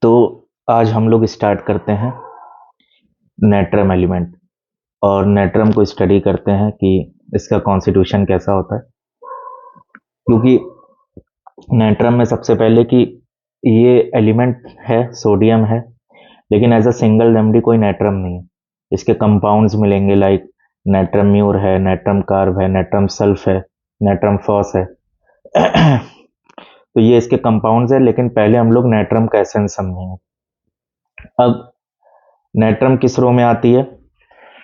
तो आज हम लोग स्टार्ट करते हैं नेट्रम एलिमेंट और नेट्रम को स्टडी करते हैं कि इसका कॉन्स्टिट्यूशन कैसा होता है। क्योंकि नेट्रम में सबसे पहले कि ये एलिमेंट है, सोडियम है, लेकिन एज अ सिंगल रेमेडी कोई नेट्रम नहीं है। इसके कंपाउंड्स मिलेंगे, लाइक नेट्रम म्यूर है, नेट्रम कार्ब है, नेट्रम सल्फ है, नेट्रम फॉस है। तो ये इसके कंपाउंड्स है, लेकिन पहले हम लोग नेट्रम का एसेंस समझेंगे। अब नेट्रम किस रो में आती है?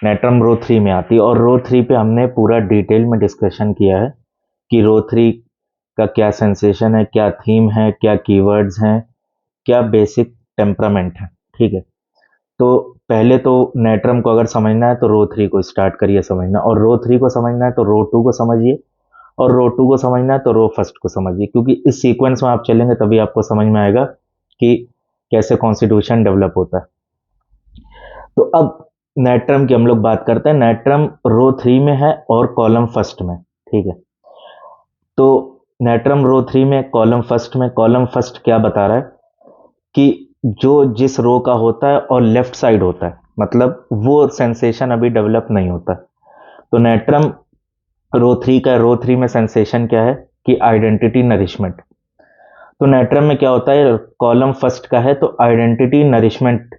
नेट्रम रो 3 में आती है, और रो 3 पे हमने पूरा डिटेल में डिस्कशन किया है कि रो 3 का क्या सेंसेशन है, क्या थीम है, क्या कीवर्ड्स हैं, क्या बेसिक टेम्परामेंट है। ठीक है, तो पहले तो नेट्रम को अगर समझना है तो रो 3 को स्टार्ट करिए समझना, और रो 3 को समझना है तो रो 2 को समझिए, और रो 2 को समझना है तो रो फर्स्ट को समझिए। क्योंकि इस सीक्वेंस में आप चलेंगे तभी आपको समझ में आएगा कि कैसे कॉन्स्टिट्यूशन डेवलप होता है। तो अब नेट्रम की हम लोग बात करते हैं। नेट्रम रो 3 में है और कॉलम फर्स्ट में। ठीक है, तो नेट्रम रो 3 में, कॉलम फर्स्ट क्या बता रहा है कि जो जिस रो का होता है और लेफ्ट साइड होता है, मतलब वो सेंसेशन अभी डेवलप नहीं होता। तो नेट्रम रो 3 में सेंसेशन क्या है कि आइडेंटिटी नरिशमेंट। तो नेट्रम में क्या होता है, कॉलम फर्स्ट का है तो आइडेंटिटी नरिशमेंट,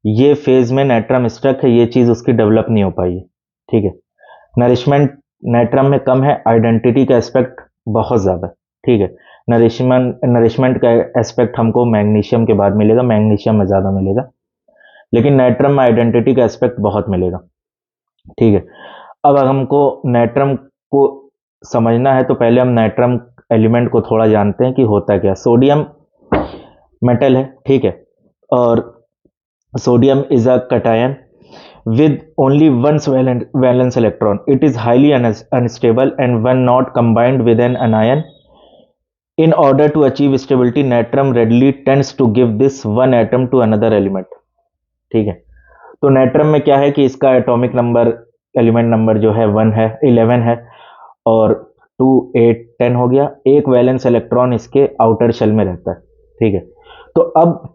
ये फेज में नेट्रम स्टक है, ये चीज उसकी डेवलप नहीं हो पाई है। ठीक है, नरिशमेंट नेट्रम में कम है, आइडेंटिटी का एस्पेक्ट बहुत ज्यादा। ठीक है, नरिशमेंट का एस्पेक्ट हमको मैग्नीशियम के बाद मिलेगा, मैग्नीशियम में ज्यादा मिलेगा, लेकिन नेट्रम में आइडेंटिटी का एस्पेक्ट बहुत मिलेगा। ठीक है, अब हमको नेट्रम को समझना है तो पहले हम नेट्रम एलिमेंट को थोड़ा जानते हैं कि होता क्या। सोडियम मेटल है, ठीक है, और sodium is a cation with only one valence electron. It is highly unstable, and when not combined with an anion in order to achieve stability, natrum readily tends to give this one atom to another element. ठीक है, तो natrum में क्या है कि इसका atomic number, element number जो है 1 है, 11 है, और 2 8 10 हो गया। एक वैलेंस इलेक्ट्रॉन इसके आउटर शेल में रहता है। ठीक है, तो अब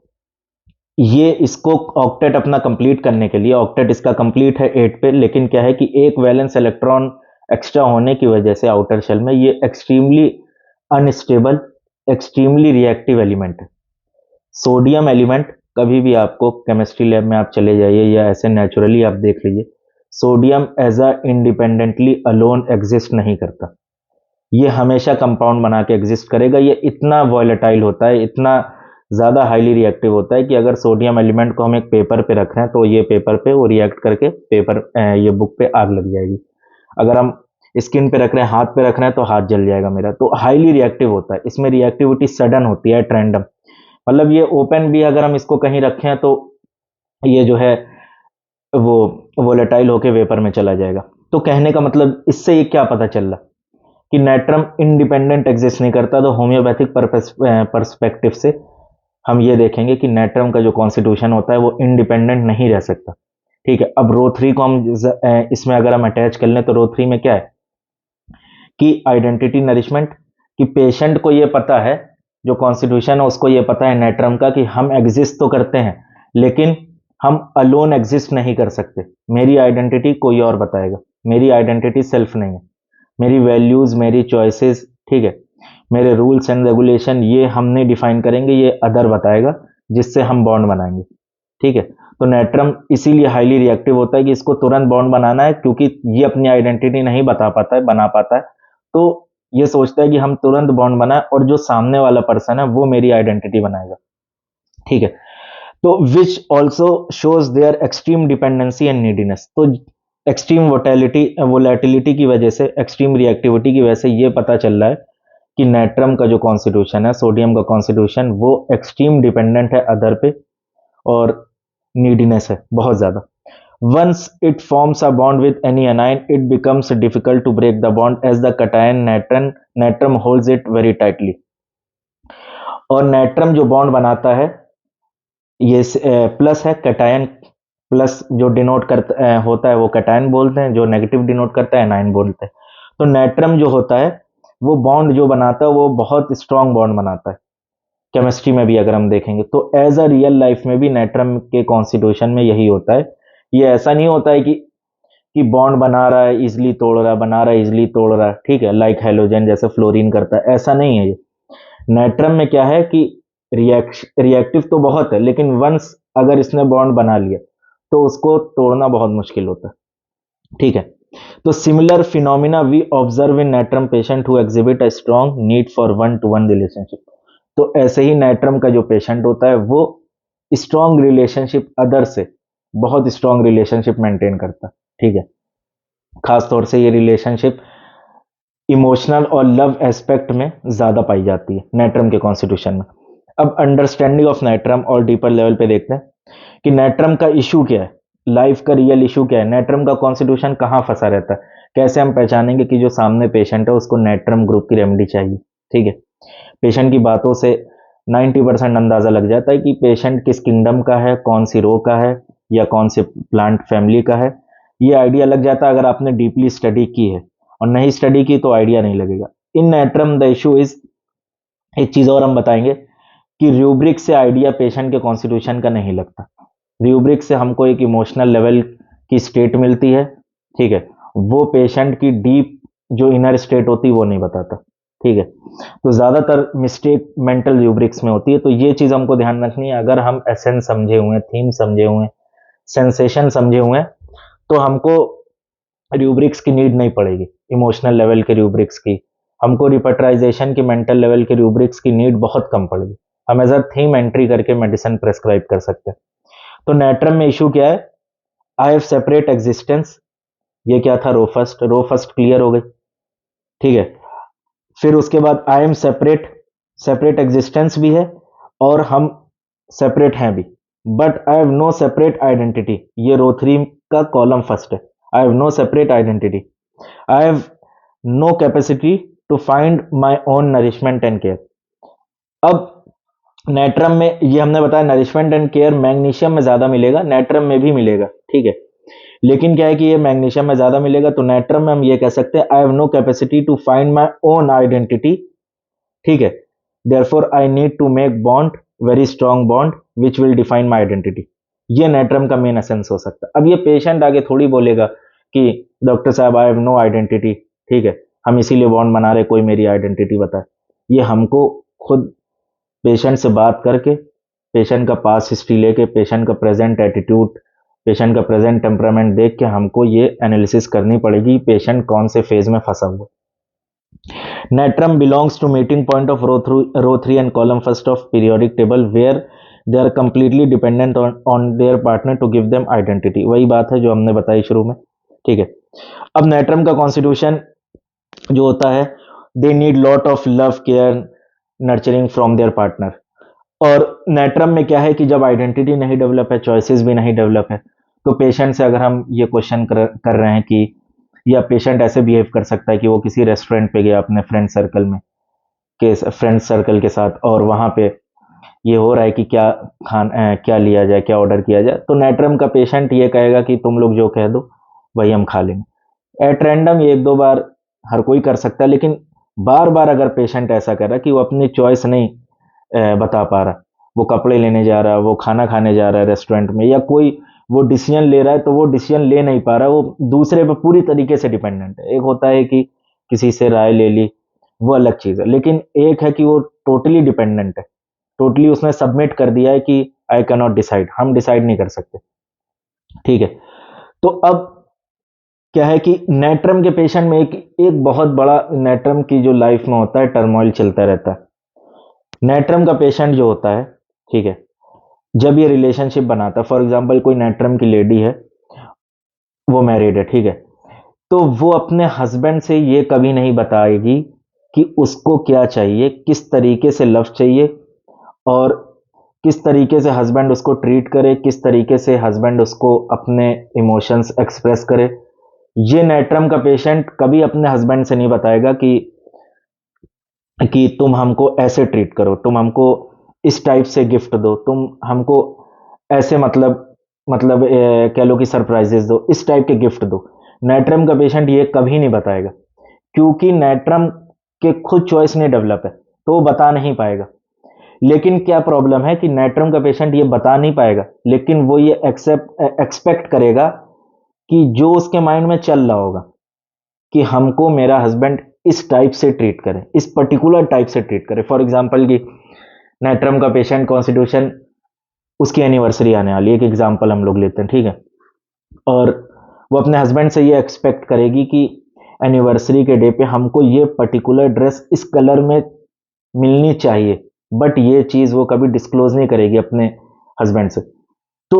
ये इसको ऑक्टेट अपना कंप्लीट करने के लिए, ऑक्टेट इसका कंप्लीट है 8 पे, लेकिन क्या है कि एक वैलेंस इलेक्ट्रॉन एक्स्ट्रा होने की वजह से आउटर शेल में ये extremely unstable, extremely reactive element है। सोडियम एलिमेंट कभी भी आपको केमिस्ट्री लैब में आप चले जाइए या ऐसे नेचुरली आप देख लीजिए, sodium as a independently alone exist नहीं करता। ये हमेशा कंपाउंड बना के एग्जिस्ट करेगा। ये इतना वॉलेटाइल होता है, इतना ज़्यादा हाईली रिएक्टिव होता है कि अगर सोडियम एलिमेंट को हम एक पेपर पे रख रहे हैं तो ये पेपर पे वो रिएक्ट करके पेपर, ये बुक पे आग लग जाएगी। अगर हम स्किन पे रख रहे हैं, हाथ पे रख रहे हैं तो हाथ जल जाएगा मेरा। तो हाईली रिएक्टिव होता है, इसमें रिएक्टिविटी सडन होती है, एट रैंडम। मतलब ये ओपन भी अगर हम इसको कहीं रखें तो ये जो है वो वोलेटाइल होके वेपर में चला जाएगा। तो कहने का मतलब इससे ये क्या पता चल रहा कि नेट्रम इंडिपेंडेंट एग्जिस्ट नहीं करता। तो होम्योपैथिक परस्पेक्टिव से हम ये देखेंगे कि नेट्रम का जो कॉन्स्टिट्यूशन होता है वो इंडिपेंडेंट नहीं रह सकता। ठीक है, अब रो 3 को हम इसमें अगर हम अटैच कर लें तो रो 3 में क्या है कि आइडेंटिटी नरिशमेंट, कि पेशेंट को ये पता है, जो कॉन्स्टिट्यूशन है उसको ये पता है नेट्रम का कि हम एग्जिस्ट तो करते हैं, लेकिन हम अलोन एग्जिस्ट नहीं कर सकते। मेरी आइडेंटिटी कोई और बताएगा, मेरी आइडेंटिटी सेल्फ नहीं है। मेरी वैल्यूज, मेरी चॉइसेस, ठीक है, मेरे रूल्स एंड रेगुलेशन, ये हम नहीं डिफाइन करेंगे, ये अदर बताएगा जिससे हम बॉन्ड बनाएंगे। ठीक है, तो नेट्रम इसीलिए हाईली रिएक्टिव होता है कि इसको तुरंत बॉन्ड बनाना है, क्योंकि ये अपनी आइडेंटिटी नहीं बता पाता है, बना पाता है। तो ये सोचता है कि हम तुरंत बॉन्ड बनाए और जो सामने वाला पर्सन है वो मेरी आइडेंटिटी बनाएगा। ठीक है, तो which also shows their extreme dependency and neediness. तो एक्सट्रीम वोलेटिलिटी की वजह से, एक्सट्रीम रिएक्टिविटी की वजह से ये पता चल रहा है कि नेट्रम का जो कॉन्स्टिट्यूशन है, सोडियम का कॉन्स्टिट्यूशन, वो एक्सट्रीम डिपेंडेंट है अदर पे, और नीडीनेस है बहुत ज्यादा। Once it forms a bond with any anion, it becomes difficult to break the bond as the cation natrum holds it very tightly. और नेट्रम जो बॉन्ड बनाता है, ये प्लस है, कैटायन प्लस जो डिनोट करता होता है वो कैटायन बोलते हैं, जो नेगेटिव डिनोट करता है एनायन बोलते हैं। तो नेट्रम जो होता है वो बॉन्ड जो बनाता है वो बहुत स्ट्रांग बॉन्ड बनाता है। केमिस्ट्री में भी अगर हम देखेंगे तो एज अ रियल लाइफ में भी नेट्रम के कॉन्स्टिट्यूशन में यही होता है। ये ऐसा नहीं होता है कि बॉन्ड बना रहा है इजिली तोड़ रहा है, बना रहा है इजिली तोड़ रहा है, ठीक है, लाइक हेलोजन जैसे फ्लोरीन करता है, ऐसा नहीं है ये। नेट्रम में क्या है कि रिएक्टिव तो बहुत है, लेकिन वंस अगर इसने बॉन्ड बना लिया तो उसको तोड़ना बहुत मुश्किल होता है, ठीक है। तो similar phenomena we observe in natrum patient who exhibit a strong need for one to one relationship. तो ऐसे ही नेट्रम का जो पेशेंट होता है वो स्ट्रॉन्ग रिलेशनशिप अदर से बहुत स्ट्रॉन्ग रिलेशनशिप मेंटेन करता है, ठीक है। खास तौर से ये रिलेशनशिप इमोशनल और लव एस्पेक्ट में ज्यादा पाई जाती है नेट्रम के कॉन्स्टिट्यूशन में। अब अंडरस्टैंडिंग ऑफ नेट्रम और डीपर लेवल पे देखते हैं कि नेट्रम का इशू क्या है, लाइफ का रियल इशू क्या है, नेट्रम का कॉन्स्टिट्यूशन कहाँ फंसा रहता है, कैसे हम पहचानेंगे कि जो सामने पेशेंट है उसको नेट्रम ग्रुप की रेमेडी चाहिए, ठीक है। पेशेंट की बातों से 90% अंदाजा लग जाता है कि पेशेंट किस किंगडम का है, कौन सी रो का है या कौन से प्लांट फैमिली का है। ये आइडिया लग जाता है अगर आपने डीपली स्टडी की है, और नहीं स्टडी की तो आइडिया नहीं लगेगा। इन नेट्रम द इशू इज, एक चीज और हम बताएंगे कि रूब्रिक से आइडिया पेशेंट के कॉन्स्टिट्यूशन का नहीं लगता। रूब्रिक से हमको एक इमोशनल लेवल की स्टेट मिलती है, ठीक है, वो पेशेंट की डीप जो इनर स्टेट होती है वो नहीं बताता, ठीक है। तो ज्यादातर मिस्टेक मेंटल रूब्रिक्स में होती है, तो ये चीज हमको ध्यान रखनी है। अगर हम एसेंस समझे हुए हैं, थीम समझे हुए हैं, सेंसेशन समझे हुए हैं, तो हमको रूब्रिक्स की नीड नहीं पड़ेगी, इमोशनल लेवल के रूब्रिक्स की। हमको रिपर्टराइजेशन की मेंटल लेवल के रूब्रिक्स की नीड बहुत कम पड़ेगी। हम एज अ थीम एंट्री करके मेडिसिन प्रेस्क्राइब कर सकते हैं। तो नेट्रम में इशू क्या है, आई हैव सेपरेट एग्जिस्टेंस, ये क्या था, रो फर्स्ट क्लियर हो गई, ठीक है। फिर उसके बाद I am separate, separate existence भी है और हम सेपरेट हैं भी, but I have no separate identity, ये रो 3 का कॉलम फर्स्ट है। I have no separate identity, I have no capacity to find my own nourishment and care. अब नेट्रम में ये हमने बताया नरिशमेंट एंड केयर मैग्नीशियम में ज्यादा मिलेगा, नेट्रम में भी मिलेगा, ठीक है। लेकिन क्या है कि ये मैग्नीशियम में ज्यादा मिलेगा, तो नेट्रम में हम ये कह सकते हैं I have no capacity to find my own identity, ठीक है। Therefore I need to make bond, very strong bond which will define my identity. ये नेट्रम का मेन एसेंस हो सकता है। अब ये पेशेंट आगे थोड़ी बोलेगा कि डॉक्टर साहब आई हैव नो आइडेंटिटी, ठीक है, हम इसीलिए बॉन्ड बना रहे, कोई मेरी आइडेंटिटी बताए। ये हमको खुद पेशेंट से बात करके, पेशेंट का पास हिस्ट्री लेके, पेशेंट का प्रेजेंट एटीट्यूड, पेशेंट का प्रेजेंट टेम्परामेंट देख के हमको ये एनालिसिस करनी पड़ेगी पेशेंट कौन से फेज में फंसा हुआ। Natrum belongs to meeting point of row 3 and column first of periodic table where they are completely dependent on their partner to give them identity. वही बात है जो हमने बताई शुरू में, ठीक है। अब नेट्रम का कॉन्स्टिट्यूशन जो होता है, they need lot of love care nurturing from there partner. और नेट्रम में क्या है कि जब आइडेंटिटी नहीं डेवलप है, चॉइसेस भी नहीं डेवलप है, तो पेशेंट से अगर हम ये क्वेश्चन कर रहे हैं कि, या पेशेंट ऐसे बिहेव कर सकता है कि वो किसी रेस्टोरेंट पे गया अपने फ्रेंड सर्कल के साथ, और वहां पे ये हो रहा है कि क्या लिया जाए, क्या ऑर्डर किया जाए, तो नेट्रम का पेशेंट ये कहेगा कि तुम लोग जो कह दो वही हम खा लेंगे। एट रैंडम ये एक दो बार हर कोई कर सकता है, लेकिन बार बार अगर पेशेंट ऐसा कर रहा है कि वो अपनी चॉइस नहीं बता पा रहा, वो कपड़े लेने जा रहा है, वो खाना खाने जा रहा है रेस्टोरेंट में, या कोई वो डिसीजन ले रहा है तो वो डिसीजन ले नहीं पा रहा, वो दूसरे पे पूरी तरीके से डिपेंडेंट है। एक होता है कि किसी से राय ले ली, वो अलग चीज है, लेकिन एक है कि वो टोटली डिपेंडेंट है, टोटली उसने सबमिट कर दिया है कि आई कैन नॉट डिसाइड, हम डिसाइड नहीं कर सकते, ठीक है। तो अब क्या है कि नेट्रम के पेशेंट में एक बहुत बड़ा नेट्रम की जो लाइफ में होता है टर्मोइल चलता रहता है। नेट्रम का पेशेंट जो होता है, ठीक है, जब ये रिलेशनशिप बनाता है, फॉर एग्जांपल कोई नेट्रम की लेडी है, वो मैरिड है, ठीक है, तो वो अपने हस्बैंड से ये कभी नहीं बताएगी कि उसको क्या चाहिए, किस तरीके से लव चाहिए, और किस तरीके से हस्बैंड उसको ट्रीट करे, किस तरीके से हस्बैंड उसको अपने इमोशंस एक्सप्रेस करे। ये नेट्रम का पेशेंट कभी अपने हस्बैंड से नहीं बताएगा कि तुम हमको ऐसे ट्रीट करो, तुम हमको इस टाइप से गिफ्ट दो, तुम हमको ऐसे मतलब कह लो कि सरप्राइजेस दो, इस टाइप के गिफ्ट दो। नेट्रम का पेशेंट ये कभी नहीं बताएगा, क्योंकि नेट्रम के खुद चॉइस नहीं डेवलप है, तो वो बता नहीं पाएगा। लेकिन क्या प्रॉब्लम है कि नेट्रम का पेशेंट ये बता नहीं पाएगा, लेकिन वो ये एक्सपेक्ट करेगा कि जो उसके माइंड में चल रहा होगा कि हमको मेरा हस्बैंड इस टाइप से ट्रीट करे, इस पर्टिकुलर टाइप से ट्रीट करे। फॉर एग्जाम्पल कि नेट्रम का पेशेंट कॉन्स्टिट्यूशन, उसकी एनिवर्सरी आने वाली है, एक एग्जाम्पल हम लोग लेते हैं, ठीक है, और वो अपने हस्बैंड से ये एक्सपेक्ट करेगी कि एनिवर्सरी के डे पे हमको ये पर्टिकुलर ड्रेस इस कलर में मिलनी चाहिए, बट ये चीज वो कभी डिस्क्लोज नहीं करेगी अपने हस्बैंड से। तो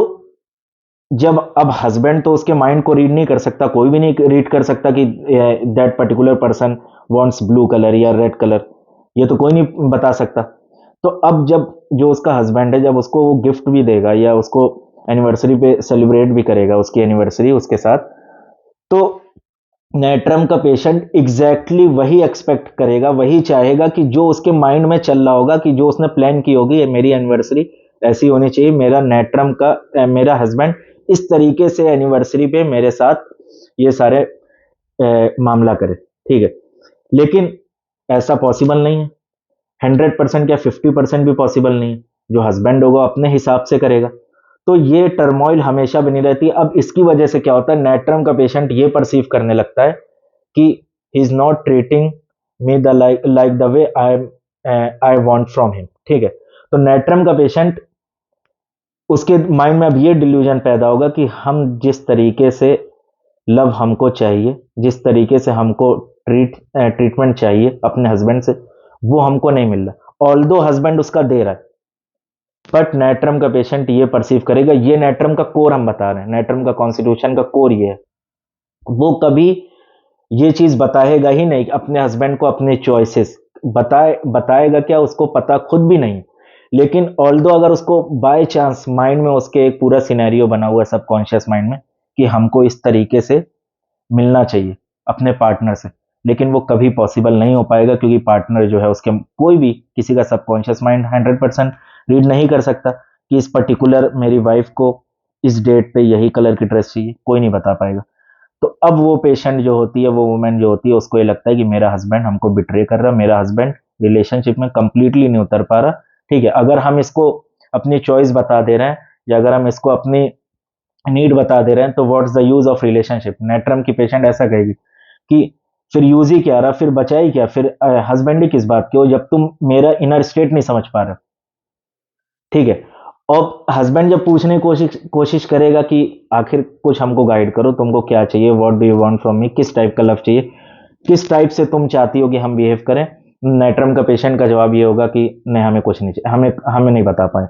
जब अब हस्बैंड तो उसके माइंड को रीड नहीं कर सकता, कोई भी नहीं रीड कर सकता कि that particular person wants blue colour या रेड कलर, ये तो कोई नहीं बता सकता। तो अब जब जो उसका हस्बैंड है, जब उसको वो गिफ्ट भी देगा या उसको एनिवर्सरी पे सेलिब्रेट भी करेगा उसकी एनिवर्सरी उसके साथ, तो नेट्रम का पेशेंट एग्जैक्टली वही एक्सपेक्ट करेगा, वही चाहेगा कि जो उसके माइंड में चल रहा होगा, कि जो उसने प्लान की होगी, ये मेरी एनिवर्सरी ऐसी होनी चाहिए, मेरा नेट्रम का मेरा हस्बैंड इस तरीके से एनिवर्सरी पे मेरे साथ ये सारे मामला करे, ठीक है। लेकिन ऐसा पॉसिबल नहीं है, 100% या 50% भी पॉसिबल नहीं है। जो हस्बैंड होगा अपने हिसाब से करेगा, तो ये टर्मोइल हमेशा बनी रहती है। अब इसकी वजह से क्या होता है, नेट्रम का पेशेंट ये परसीव करने लगता है कि he is not treating me the like the way I want from him, ठीक है। तो नेट्रम का पेशेंट, उसके माइंड में अब ये डिल्यूजन पैदा होगा कि हम जिस तरीके से लव हमको चाहिए, जिस तरीके से हमको ट्रीटमेंट चाहिए अपने हस्बैंड से, वो हमको नहीं मिल रहा, ऑल्दो हस्बैंड उसका दे रहा है, बट नेट्रम का पेशेंट ये परसीव करेगा। ये नेट्रम का कोर हम बता रहे हैं, नेट्रम का कॉन्स्टिट्यूशन का कोर ये है। वो कभी ये चीज बताएगा ही नहीं अपने हस्बैंड को, अपने चॉइसेस बताएगा क्या, उसको पता खुद भी नहीं। लेकिन ऑल्दो अगर उसको बाय चांस माइंड में उसके एक पूरा सिनेरियो बना हुआ है सबकॉन्शियस माइंड में कि हमको इस तरीके से मिलना चाहिए अपने पार्टनर से, लेकिन वो कभी पॉसिबल नहीं हो पाएगा, क्योंकि पार्टनर जो है उसके, कोई भी किसी का सबकॉन्शियस माइंड 100% रीड नहीं कर सकता कि इस पर्टिकुलर मेरी वाइफ को इस डेट पे यही कलर की ड्रेस चाहिए, कोई नहीं बता पाएगा। तो अब वो पेशेंट जो होती है, वो वुमेन जो होती है, उसको ये लगता है कि मेरा हस्बैंड हमको बिट्रे कर रहा, मेरा हस्बैंड रिलेशनशिप में कंप्लीटली नहीं उतर पा रहा, ठीक है। अगर हम इसको अपनी चॉइस बता दे रहे हैं, या अगर हम इसको अपनी नीड बता दे रहे हैं, तो what's the use of relationship. Natrum की पेशेंट ऐसा कहेगी कि फिर यूज ही क्या रहा, फिर बचा ही क्या, फिर हस्बैंड ही किस बात के हो, जब तुम मेरा इनर स्टेट नहीं समझ पा रहे, ठीक है। और हस्बैंड जब पूछने की कोशिश करेगा कि आखिर कुछ हमको गाइड करो, तुमको क्या चाहिए, what do you want from me, किस टाइप का लव चाहिए, किस टाइप से तुम चाहती हो कि हम बिहेव करें, नेट्रम का पेशेंट का जवाब ये होगा कि नहीं, हमें कुछ नहीं चाहिए, हमें हमें नहीं बता पाए,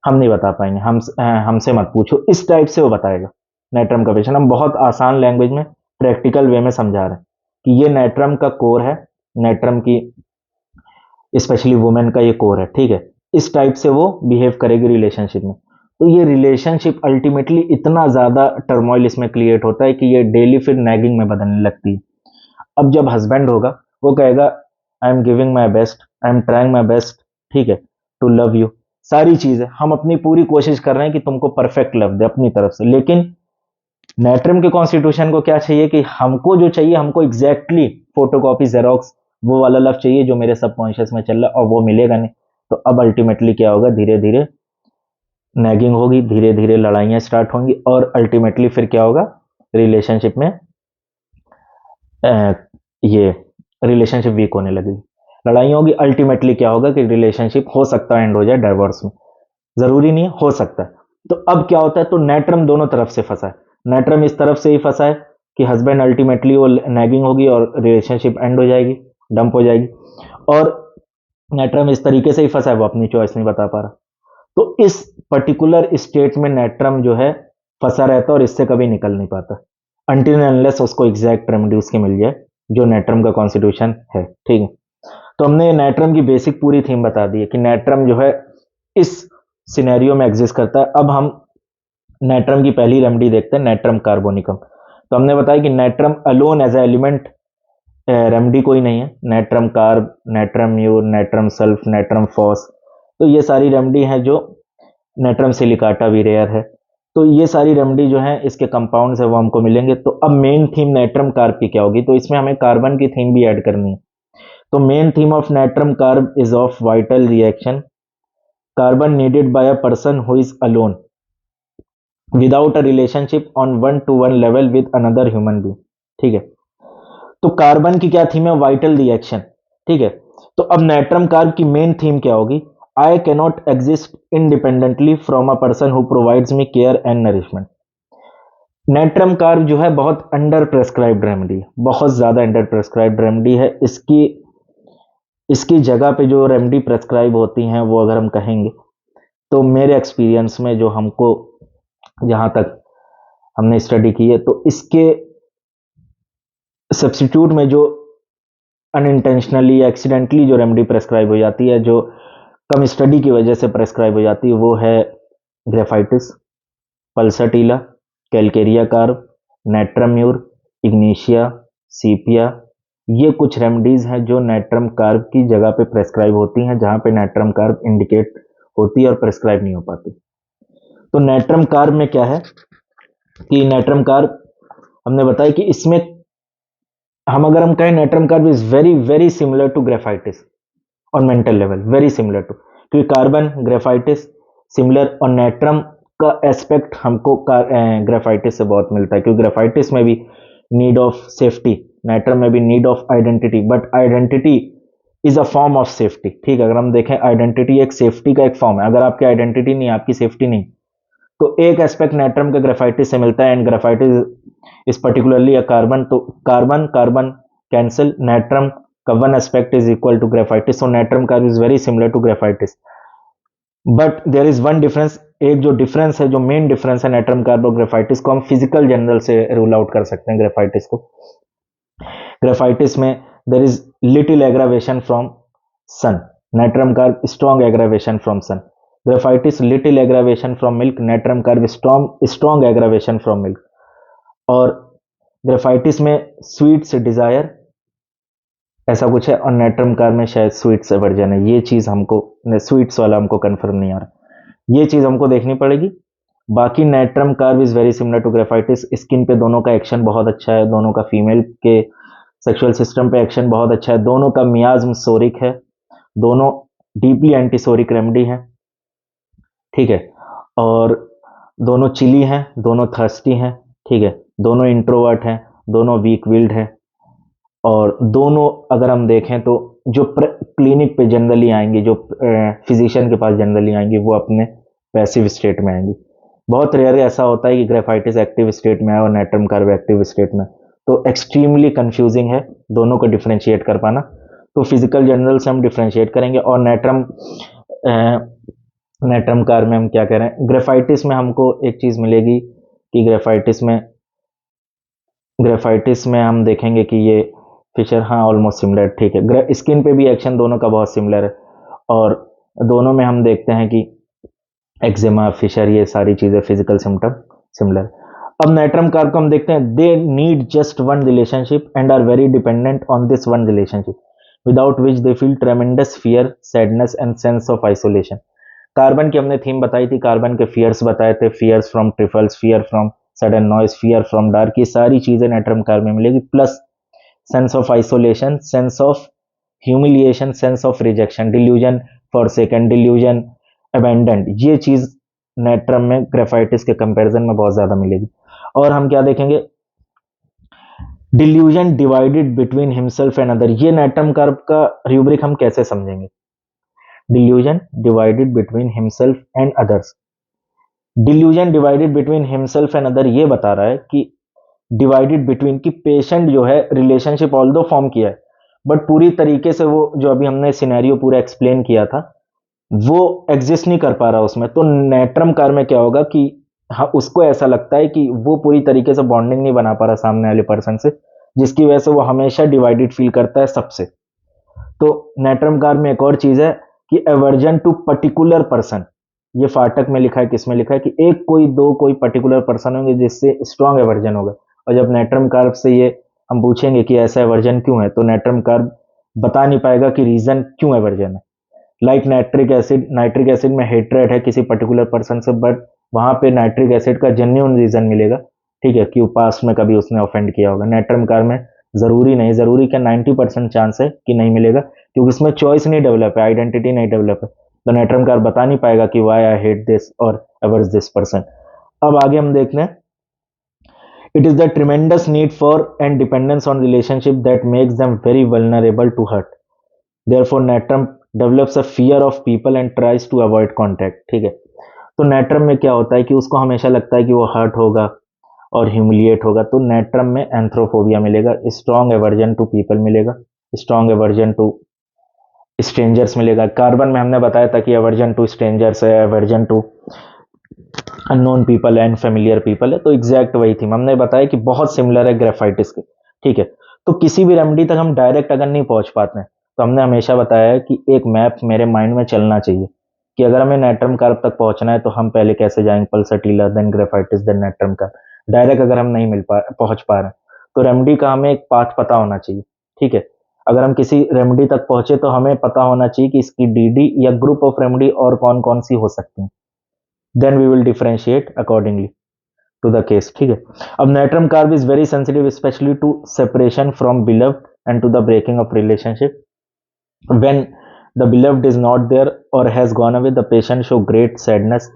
हम नहीं बता पाएंगे, हमसे मत पूछो, इस टाइप से वो बताएगा नेट्रम का पेशेंट। हम बहुत आसान लैंग्वेज में, प्रैक्टिकल वे में समझा रहे हैं कि ये नेट्रम का कोर है, नेट्रम की स्पेशली वुमेन का ये कोर है, ठीक है। इस टाइप से वो बिहेव करेगी रिलेशनशिप में। तो ये रिलेशनशिप अल्टीमेटली इतना ज्यादा टर्मोइल इसमें क्रिएट होता है कि ये डेली फिर नैगिंग में बदलने लगती है। अब जब हस्बैंड होगा, वो कहेगा I am giving my best, I am trying my best, ठीक है, टू लव यू, सारी चीजें हम अपनी पूरी कोशिश कर रहे हैं कि तुमको परफेक्ट लव दे अपनी तरफ से। लेकिन नेट्रम के कॉन्स्टिट्यूशन को क्या चाहिए कि हमको जो चाहिए, हमको एग्जैक्टली फोटोकॉपी जेरोक्स वो वाला लव चाहिए जो मेरे सबकॉन्शियस में चल रहा है, और वो मिलेगा नहीं। तो अब अल्टीमेटली क्या होगा, धीरे धीरे नैगिंग होगी, धीरे धीरे लड़ाइयां स्टार्ट होंगी, और अल्टीमेटली फिर क्या होगा, रिलेशनशिप में ये रिलेशनशिप वीक होने लगेगी, लड़ाई होगी। अल्टीमेटली क्या होगा कि रिलेशनशिप हो सकता है एंड हो जाए डाइवोर्स में, जरूरी नहीं है, हो सकता है। तो अब क्या होता है, तो नेट्रम दोनों तरफ से फंसा है। नेट्रम इस तरफ से ही फंसा है कि हस्बैंड अल्टीमेटली वो नैगिंग होगी और रिलेशनशिप एंड हो जाएगी, डंप हो जाएगी, और नेट्रम इस तरीके से ही फंसा है, वो अपनी चॉइस नहीं बता पा रहा। तो इस पर्टिकुलर स्टेट में नेट्रम जो है फंसा रहता है और इससे कभी निकल नहीं पाता, अनटिल अनलेस उसको एग्जैक्ट रेमेडी उसकी मिल जाए जो नेट्रम का कॉन्स्टिट्यूशन है, ठीक है। तो हमने नेट्रम की बेसिक पूरी थीम बता दी है कि नेट्रम जो है इस सिनेरियो में एग्जिस्ट करता है। अब हम नेट्रम की पहली रेमेडी देखते हैं, नेट्रम कार्बोनिकम। तो हमने बताया कि natrum alone as a element remedy कोई नहीं है, natrum carb, natrum mur, natrum sulph, natrum phos, तो ये सारी रेमेडी हैं जो नेट्रम सिलिकाटा भी रेयर है। तो ये सारी रेमेडी जो है इसके कंपाउंड्स है वो हमको मिलेंगे। तो अब मेन थीम नेट्रम कार्ब की क्या होगी, तो इसमें हमें कार्बन की थीम भी ऐड करनी है। तो main theme of natrum carb is of vital reaction carbon needed bye a person who is alone without a relationship on 1-to-1 level with another human being. ठीक है, तो कार्बन की क्या थीम है? Vital reaction. ठीक है, तो अब नाइट्रम कार्ब की मेन थीम क्या होगी? I cannot exist independently from a person who provides me care and nourishment. Nitrum carb जो है बहुत अंडर प्रेस्क्राइब्ड रेमेडी है, बहुत ज्यादा अंडर प्रेस्क्राइब्ड रेमेडी है। इसकी इसकी जगह पे जो रेमेडी प्रेस्क्राइब होती हैं वो अगर हम कहेंगे तो मेरे एक्सपीरियंस में जो हमको जहां तक हमने स्टडी की है तो इसके सब्स्टिट्यूट में जो अनइंटेंशनली या एक्सीडेंटली जो रेमेडी प्रेस्क्राइब हो जाती है, जो कम स्टडी की वजह से प्रेस्क्राइब हो जाती है, वो है graphites, pulsatilla, calcarea carb, natrum mur, ignatia, sepia. ये कुछ रेमेडीज हैं जो नाइट्रम कार्ब की जगह पे प्रेस्क्राइब होती हैं, जहां पे नाइट्रम कार्ब इंडिकेट होती है और प्रेस्क्राइब नहीं हो पाती। तो नाइट्रम कार्ब में क्या है कि नाइट्रम कार्ब हमने बताया कि इसमें अगर हम कहें natrum carb is very very similar to graphites on mental level, very similar to, क्योंकि कार्बन ग्रेफाइटिस सिमिलर और नाइट्रम का एस्पेक्ट हमको ग्रेफाइटिस से बहुत मिलता है, क्योंकि ग्रेफाइटिस में भी नीड ऑफ सेफ्टी, नाइट्रम में भी need of identity, but identity is a form of safety. ठीक है, अगर हम देखें आइडेंटिटी एक सेफ्टी का एक फॉर्म है, अगर आपकी आइडेंटिटी नहीं, आपकी सेफ्टी नहीं, तो एक एस्पेक्ट नाइट्रम के ग्रेफाइटिस से मिलता है, and graphites is particularly a carbon. तो कार्बन कार्बन कैंसिल, नाइट्रम का one aspect is equal to graphites, so natrum carb is very similar to graphites, but there is one difference. एक जो difference है, जो main difference है natrum carb और graphites को हम फिजिकल जनरल से रूल आउट कर सकते हैं। ग्रेफाइटिस को, ग्रेफाइटिस में there is little aggravation from sun, natrum carb strong aggravation from sun. Graphites little aggravation from milk, natrum carb strong aggravation from milk. और ग्रेफाइटिस में स्वीट्स डिजायर ऐसा कुछ है, और नाइट्रम कार्ब में शायद स्वीट्स वर्जन है। ये चीज हमको, स्वीट्स वाला हमको कंफर्म नहीं आ रहा, ये चीज हमको देखनी पड़ेगी। बाकी natrum carb is very similar to graphites. Skin पे दोनों का एक्शन बहुत अच्छा है, दोनों का फीमेल के सेक्सुअल सिस्टम पे एक्शन बहुत अच्छा है, दोनों का मियाज्म सोरिक है, दोनों डीपली एंटीसोरिक रेमेडी है। ठीक है, और दोनों चिली हैं, दोनों थर्स्टी हैं। ठीक है, दोनों इंट्रोवर्ट हैं, दोनों वीक विल्ड हैं, और दोनों अगर हम देखें तो जो क्लिनिक पे जनरली आएंगे, जो फिजिशियन के पास जनरली आएंगे, वो अपने पैसिव स्टेट में आएंगी। बहुत रेयर ऐसा होता है कि ग्रेफाइटिस एक्टिव स्टेट में है और नाइट्रम कार्ब एक्टिव स्टेट में, तो एक्सट्रीमली कंफ्यूजिंग है दोनों को डिफ्रेंशिएट कर पाना। तो फिजिकल जनरल से हम डिफ्रेंशिएट करेंगे। और नाइट्रम कार्ब में हम क्या कह रहे हैं, ग्रेफाइटिस में हमको एक चीज मिलेगी कि ग्रेफाइटिस में हम देखेंगे कि ये फिशर, हाँ ऑलमोस्ट सिमिलर। ठीक है, स्किन पे भी एक्शन दोनों का बहुत सिमिलर है, और दोनों में हम देखते हैं कि एक्जिमा, फिशर, ये सारी चीजें फिजिकल सिम्टम सिमिलर। अब नाइट्रम कार्ब को हम देखते हैं, they need just one relationship and are very dependent on this one relationship, without which they feel tremendous fear, sadness and sense of isolation. Carbon की हमने थीम बताई थी, carbon के फियर्स बताए थे, fears from trifles, fear from sudden noise, fear from dark, ये सारी चीजें नाइट्रम कार्ब में मिलेगी, plus sense of isolation, sense of humiliation, sense of rejection, delusion for second, delusion abandoned, ये चीज नाइट्रम में ग्रेफाइटिस के कंपैरिजन में बहुत ज्यादा मिलेगी। और हम क्या देखेंगे, delusion divided between himself and other, ये नाइट्रम कार्ब का रूब्रिक हम कैसे समझेंगे? Delusion divided between himself and others, delusion divided between himself and other ये बता रहा है कि डिवाइडेड बिटवीन की पेशेंट जो है रिलेशनशिप ऑल्दो फॉर्म किया है, बट पूरी तरीके से वो जो अभी हमने सिनेरियो पूरा एक्सप्लेन किया था वो एग्जिस्ट नहीं कर पा रहा उसमें। तो नाइट्रम कार्ब में क्या होगा कि हाँ, उसको ऐसा लगता है कि वो पूरी तरीके से बॉन्डिंग नहीं बना पा रहा सामने वाले पर्सन से, जिसकी वजह से वो हमेशा डिवाइडेड फील करता है सबसे। तो नाइट्रम कार्ब में एक और चीज है कि एवर्जन टू पर्टिकुलर पर्सन, ये फाटक में लिखा है, किसमें लिखा है कि एक कोई दो कोई पर्टिकुलर पर्सन होंगे जिससे स्ट्रॉन्ग एवर्जन होगा। और जब नाइट्रम कार्ब से ये हम पूछेंगे कि ऐसा एवर्जन क्यों है, तो नाइट्रम कार्ब बता नहीं पाएगा कि रीजन क्यों एवर्जन है। लाइक नाइट्रिक एसिड में हेट्रेड है किसी पर्टिकुलर पर्सन से, बट वहां पे नाइट्रिक एसिड का जेन्युइन रीजन मिलेगा। ठीक है, कि पास्ट में कभी उसने ऑफेंड किया होगा। नाइट्रम कार्ब में जरूरी नहीं, जरूरी क्या 90% चांस है कि नहीं मिलेगा, क्योंकि इसमें चॉइस नहीं डेवलप है, आइडेंटिटी नहीं डेवलप है। तो नेट्रम कार बता नहीं पाएगा कि वाई आई हेट दिस और एवर्स दिस पर्सन। अब आगे हम देखते हैं, it is the tremendous need for and dependence on relationship that makes them very vulnerable to hurt. Therefore natrum develops a fear of people and tries to avoid contact। ठीक है, तो natrum में क्या होता है कि उसको हमेशा लगता है कि वो हर्ट होगा और ह्यूमिलिएट होगा, तो नेट्रम में एंथ्रोफोबिया मिलेगा, स्ट्रॉन्ग एवर्जन टू पीपल मिलेगा, स्ट्रॉन्ग एवर्जन टू स्ट्रेंजर्स मिलेगा। कार्बन में हमने बताया था कि एवर्जन टू स्ट्रेंजर्स है, aversion to unknown people and familiar people है, तो एग्जैक्ट वही थी। हमने बताया कि बहुत सिमिलर है ग्रेफाइटिस के। ठीक है, तो किसी भी रेमेडी तक हम डायरेक्ट अगर नहीं पहुंच पाते हैं तो हमने हमेशा बताया है कि एक मैप मेरे माइंड में चलना चाहिए कि अगर हमें नेट्रम कार्ब तक पहुंचना है तो हम पहले कैसे जाएंगे, pulsatilla then graphites then natrum carb. Direct अगर हम नहीं पहुंच पा रहे हैं तो रेमेडी का हमें एक पाथ पता होना चाहिए। ठीक है, अगर हम किसी रेमेडी तक पहुंचे तो हमें पता होना चाहिए कि इसकी डीडी या ग्रुप ऑफ रेमेडी और कौन कौन सी हो सकती हैं, then we will differentiate accordingly to the case. ठीक है, अब natrum carb is very sensitive specially to separation from beloved and to the breaking off relationship. When the beloved is not there or has gone away the patient show great sadness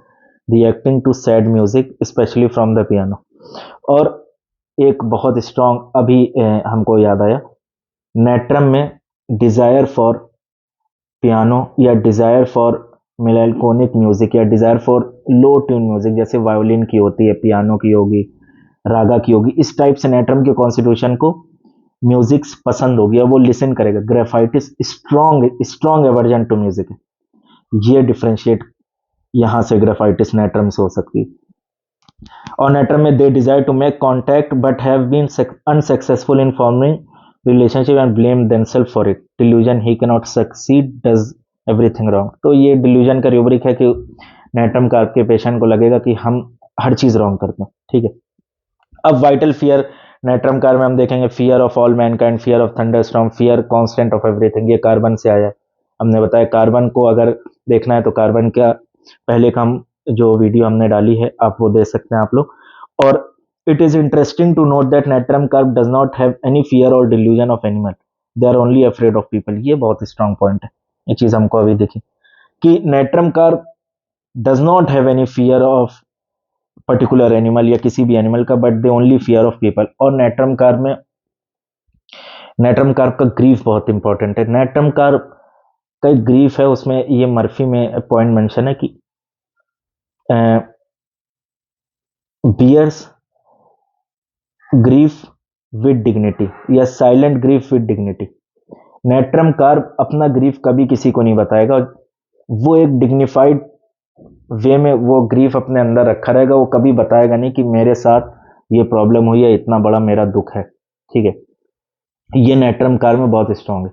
reacting to sad music specially from the piano. और एक बहुत strong अभी हमको याद आया, natrum में desire for piano या desire for मेलांकोनिक music या desire for low tune music, जैसे वायोलिन की होती है, पियानो की होगी, रागा की होगी, इस टाइप से नेट्रम के कॉन्स्टिट्यूशन को म्यूजिक पसंद होगी और वो लिसन करेगा। Graphites strong strong aversion to music है, ये डिफरेंशिएट यहां से ग्रेफाइटिस नेट्रम से हो सकती है। और नेट्रम में they desire to make contact but have been unsuccessful in forming relationship and blame themselves for it. Delusion he can not succeed does everything wrong. तो ये डिल्यूजन का रूब्रिक है कि नेट्रम कार्ब के पेशेंट को लगेगा कि हम हर चीज रॉन्ग करते हैं। ठीक है, अब वाइटल फियर नेट्रम कार्ब में हम देखेंगे, fear of all Mankind, fear of thunderstorm, fear constant of everything. ये कार्बन से आया है। हमने बताया कार्बन को अगर देखना है तो कार्बन का पहले का हम जो वीडियो हमने डाली है आप वो दे सकते हैं आप लोग। और it is interesting to note that natrum carb does not have any fear or delusion of animal, they are only afraid of people. ये बहुत स्ट्रांग पॉइंट है, ये चीज हमको अभी देखी कि natrum carb does not have any fear of particular animal या किसी भी एनिमल का, but they only fear of people. और नेट्रम कार्ब में नेट्रम कार्ब का ग्रीफ बहुत इंपॉर्टेंट है। नेट्रम कार्ब का एक ग्रीफ है, उसमें ये मर्फी में पॉइंट मेंशन है कि बियर्स ग्रीफ विद डिग्निटी या silent grief with dignity. Natrum carb अपना ग्रीफ कभी किसी को नहीं बताएगा, वो एक डिग्निफाइड वे में वो ग्रीफ अपने अंदर रखा रहेगा, वो कभी बताएगा नहीं कि मेरे साथ ये प्रॉब्लम हुई है, इतना बड़ा मेरा दुख है। ठीक है, ये नेट्रम कार्ब में बहुत स्ट्रांग है।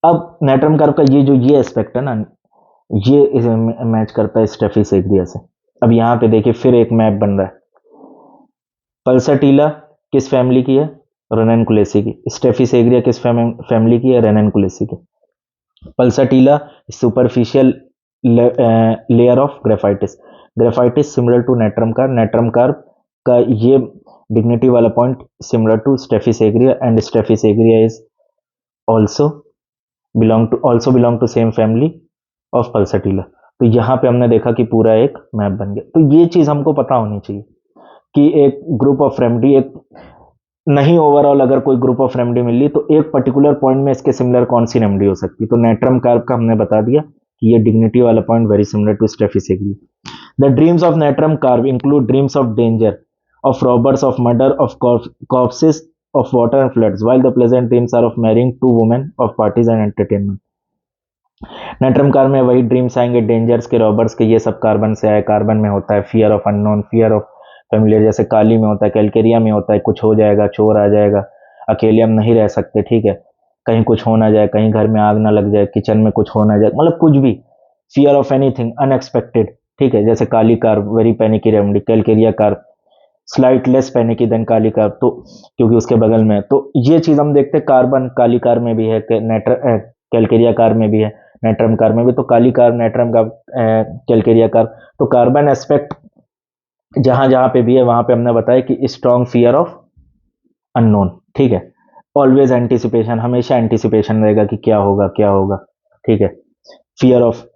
अब नेट्रम कार्ब का ये एस्पेक्ट है ना, ये मैच करता है स्टेफिस एग्रिया से। अब यहाँ पे देखिए फिर एक मैप बन रहा है। पल्सटीला किस फैमिली की है, रेननकुलेसी की। स्टेफिस एग्रिया किस फैमिली की है, रेननकुलेसी की। Pulsatilla superficial layer of graphites. Graphites similar to natrum carb, natrum carb का ये डिग्निटी वाला point similar to staphysagria and staphysagria is also belong to same family of pulsatilla. तो यहाँ पे हमने देखा कि पूरा एक मैप बन गया। तो ये चीज हमको पता होनी चाहिए कि एक ग्रुप ऑफ रेमेडी, एक नहीं ओवरऑल अगर कोई ग्रुप ऑफ रेमेडी मिल ली तो एक पर्टिकुलर पॉइंट में इसके सिमिलर कौन सी रेमेडी हो सकती है। तो नेट्रम कार्ब का हमने बता दिया कि ये डिग्निटी वाला point very similar to staphysagria. The dreams of natrum carb include dreams of danger, of robbers, of murder, of corpses, of water and floods, while the pleasant dreams are of marrying two women, of parties and entertainment। Natrum carb में वही dreams आएंगे, dangers के, robbers के, ये सब carbon से आए। Carbon में होता है fear of unknown, fear of familiar, जैसे काली में होता है, कैलकेरिया में होता है कुछ हो जाएगा, चोर आ जाएगा, अकेले हम नहीं रह सकते। ठीक है, कहीं कुछ हो ना जाए, कहीं घर में आग ना लग जाए, किचन में कुछ हो ना जाए, मतलब कुछ भी, फियर ऑफ एनीथिंग अनएक्सपेक्टेड। ठीक है, जैसे kali carb very panicky remedy, calcarea carb slight less panicky than kali carb, तो क्योंकि उसके बगल में। तो ये चीज हम देखते हैं कार्बन काली कार्ब में भी है, कैलकेरिया कार्ब में भी है, नेट्रम कार्ब में भी। तो kali carb, natrum carb, Calcarea carb, तो कार्बन एस्पेक्ट जहां जहां पे भी है वहां पे हमने बताया कि स्ट्रॉन्ग फियर ऑफ अननोन। ठीक है, ऑलवेज एंटिसिपेशन, हमेशा एंटिसिपेशन रहेगा कि क्या होगा क्या होगा। ठीक है, फियर ऑफ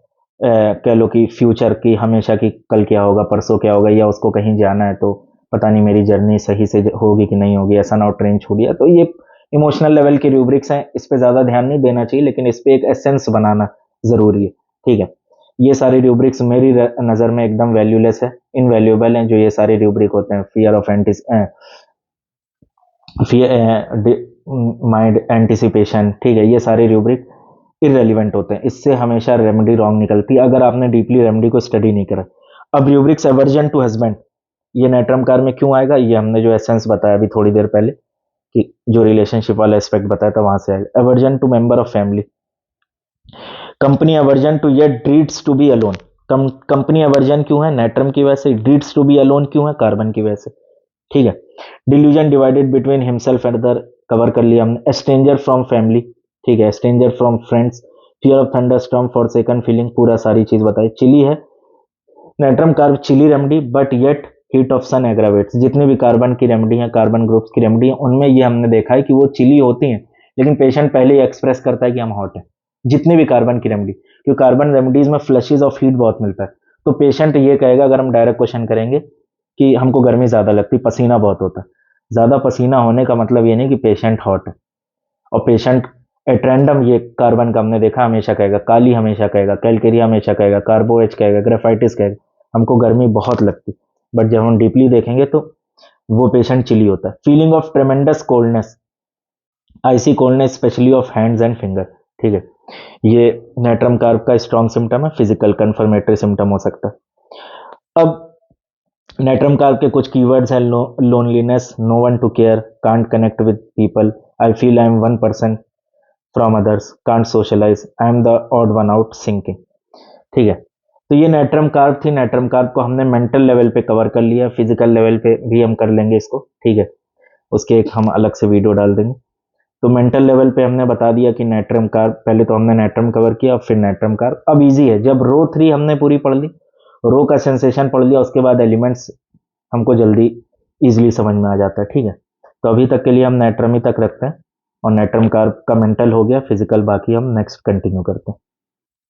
कह लो कि फ्यूचर की, हमेशा की, कल क्या होगा, परसों क्या होगा, या उसको कहीं जाना है तो पता नहीं मेरी जर्नी सही से होगी कि नहीं होगी, ऐसा ना हो ट्रेन छूट गया। तो ये इमोशनल लेवल के रूब्रिक्स हैं, इस पे ज़्यादा ध्यान नहीं देना चाहिए, लेकिन इस पे एक एसेंस बनाना ज़रूरी है। ठीक है, ये सारे रूब्रिक्स मेरी नज़र में एकदम वैल्यूलेस है, इनवैल्यूएबल हैं जो ये सारे रूब्रिक होते हैं। फियर ऑफ माइंड एंटिसिपेशन, ठीक है, ये सारे रूब्रिक इररेलिवेंट होते हैं, इससे हमेशा रेमेडी रॉन्ग निकलती है अगर आपने डीपली रेमेडी को स्टडी नहीं करा। अब रूब्रिक्स एवर्जन टू हस्बैंड, ये नेट्रम कार में क्यों आएगा, ये हमने जो एसेंस बताया अभी थोड़ी देर पहले कि जो रिलेशनशिप वाला एस्पेक्ट बताया था वहां से आएगा। Aversion to member of family, company aversion to ये dreads to be alone. Company aversion क्यों है नेट्रम की वजह से, ड्रीड्स टू बी अलोन क्यों है कार्बन की वजह से। ठीक है, delusion divided between himself and other cover कर लिया हमने। स्ट्रेंजर फ्रॉम फैमिली, ठीक है, stranger from friends, fear of thunderstorm, for second feeling, पूरा सारी चीज बताई। चिली है natrum carb chilly remedy, but yet heat of sun aggravates. जितनी भी कार्बन की रेमेडी है, कार्बन ग्रुप्स की रेमेडी है, उनमें ये हमने देखा है कि वो चिली होती हैं, लेकिन पेशेंट पहले ही एक्सप्रेस करता है कि हम हॉट है। जितनी भी कार्बन की रेमेडी, क्योंकि कार्बन रेमेडीज में फ्लशेज ऑफ हीट बहुत मिलता है, तो पेशेंट ये कहेगा, अगर हम डायरेक्ट क्वेश्चन करेंगे कि हमको गर्मी ज्यादा लगती, पसीना बहुत होता है। ज्यादा पसीना होने का मतलब ये नहीं कि पेशेंट हॉट है। और पेशेंट एट रैंडम ये कार्बन का हमने देखा हमेशा कहेगा, काली हमेशा कहेगा, कैलकेरिया हमेशा कहेगा, कार्बोएच कहेगा, ग्रेफाइटिस कहेगा हमको गर्मी बहुत लगती। बट जब हम डीपली देखेंगे तो वो पेशेंट चिली होता है। Feeling of tremendous coldness, icy coldness specially of hands and finger, ठीक है, ये नेट्रम कार्ब का स्ट्रॉन्ग सिम्टम है, फिजिकल कंफर्मेटरी सिम्टम हो सकता है। अब नेट्रम कार्ब के कुछ कीवर्ड्स हैं, loneliness, no one to care, can't connect with people, I feel I am one person from others, can't socialize, I am the odd one out, sinking. ठीक है, तो ये नेट्रम कार्ब थी। Natrum carb को हमने mental level पे cover कर लिया, फिजिकल लेवल पे भी हम कर लेंगे इसको, ठीक है, उसके एक हम अलग से वीडियो डाल देंगे। तो मेंटल लेवल पे हमने बता दिया कि नेट्रम कार्ब, पहले तो हमने नेट्रम कवर किया, फिर नेट्रम कार्ब। अब इजी है, जब रो 3 हमने पूरी पढ़ ली, रो का सेंसेशन पढ़ लिया, उसके बाद एलिमेंट्स हमको जल्दी इजीली समझ में आ जाता है। ठीक है, तो अभी तक के लिए हम नेट्रम ही तक रखते हैं, और नेट्रम कार्ब का मेंटल हो गया, फिजिकल बाकी हम नेक्स्ट कंटिन्यू करते हैं।